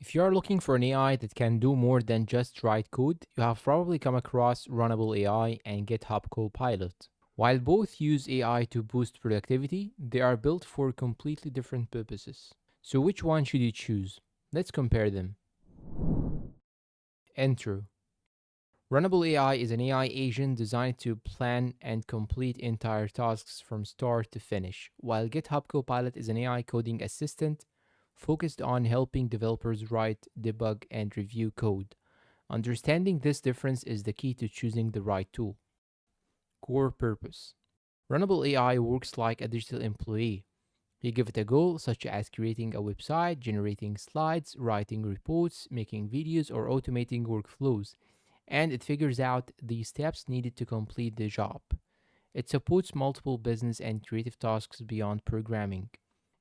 If you are looking for an AI that can do more than just write code, you have probably come across Runable AI and GitHub Copilot. While both use AI to boost productivity, they are built for completely different purposes. So which one should you choose? Let's compare them. Intro. Runable AI is an AI agent designed to plan and complete entire tasks from start to finish, while GitHub Copilot is an AI coding assistant focused on helping developers write, debug, and review code. Understanding this difference is the key to choosing the right tool. Core purpose. Runable AI works like a digital employee. You give it a goal, such as creating a website, generating slides, writing reports, making videos, or automating workflows, and it figures out the steps needed to complete the job. It supports multiple business and creative tasks beyond programming.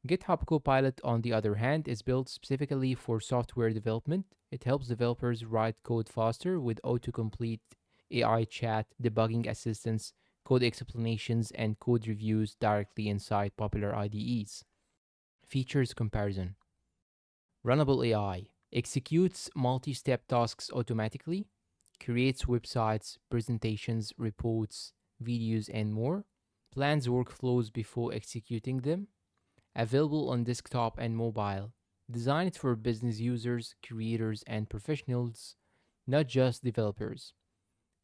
GitHub Copilot, on the other hand, is built specifically for software development. It helps developers write code faster with autocomplete, AI chat, debugging assistance, code explanations, and code reviews directly inside popular IDEs. Features comparison. Runable AI executes multi step tasks automatically, creates websites, presentations, reports, videos, and more, plans workflows before executing them, available on desktop and mobile, designed for business users, creators, and professionals, not just developers.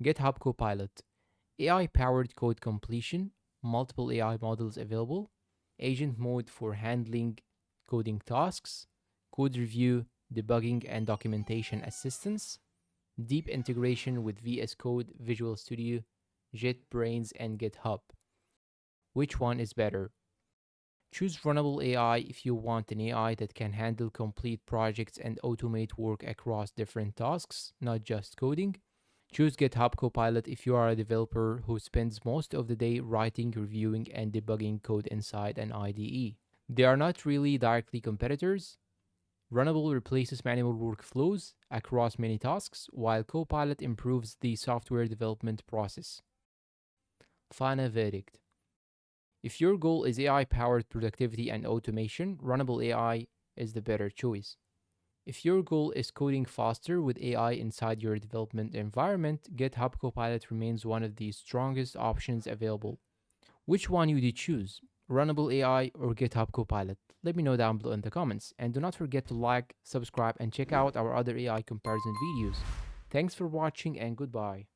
GitHub Copilot, AI powered code completion, multiple AI models available, agent mode for handling coding tasks, code review, debugging, and documentation assistance, deep integration with VS Code, Visual Studio, JetBrains, and GitHub. Which one is better? Choose Runable AI if you want an AI that can handle complete projects and automate work across different tasks, not just coding. Choose GitHub Copilot if you are a developer who spends most of the day writing, reviewing, and debugging code inside an IDE. They are not really directly competitors. Runable replaces manual workflows across many tasks, while Copilot improves the software development process. Final verdict. If your goal is AI powered productivity and automation, Runable AI is the better choice. If your goal is coding faster with AI inside your development environment, GitHub Copilot remains one of the strongest options available. Which one would you choose? Runable AI or GitHub Copilot? Let me know down below in the comments. And do not forget to like, subscribe, and check out our other AI comparison videos. Thanks for watching and goodbye.